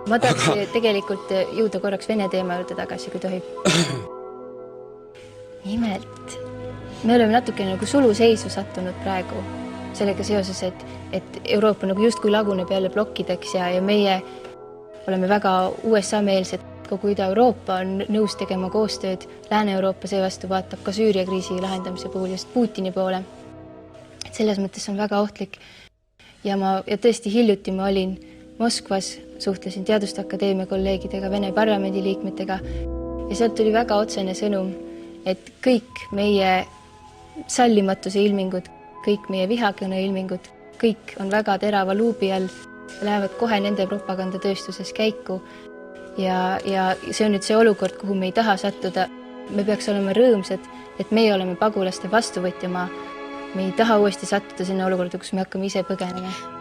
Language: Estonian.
Ma tahaks tegelikult jõuda korraks Vene teema juurde tagasi, kui tohib. Nimelt, me oleme natukene nagu suluseisu sattunud praegu sellega seoses, et Euroopa nagu justkui laguneb jälle blokkideks ja meie oleme väga USA-meelsed. Kogu Ida-Euroopa on nõus tegema koostööd. Lääne-Euroopa seevastu vaatab ka Süüria kriisi lahendamise puhul just Putini poole. Selles mõttes on väga ohtlik. Ja tõesti hiljuti ma olin Moskvas, suhtlesin Teaduste Akadeemia kolleegidega, Vene parlamendi liikmetega ja sealt tuli väga otsene sõnum, et kõik meie sallimatuse ilmingud, kõik meie vihakõne ilmingud, kõik on väga terava luubi all, lähevad kohe nende propagandatööstuses käiku ja see on nüüd see olukord, kuhu me ei taha sattuda. Me peaks olema rõõmsad, et meie oleme pagulaste vastuvõtjamaa. Me ei taha uuesti sattuda sinna olukorda, kus me hakkame ise põgenema.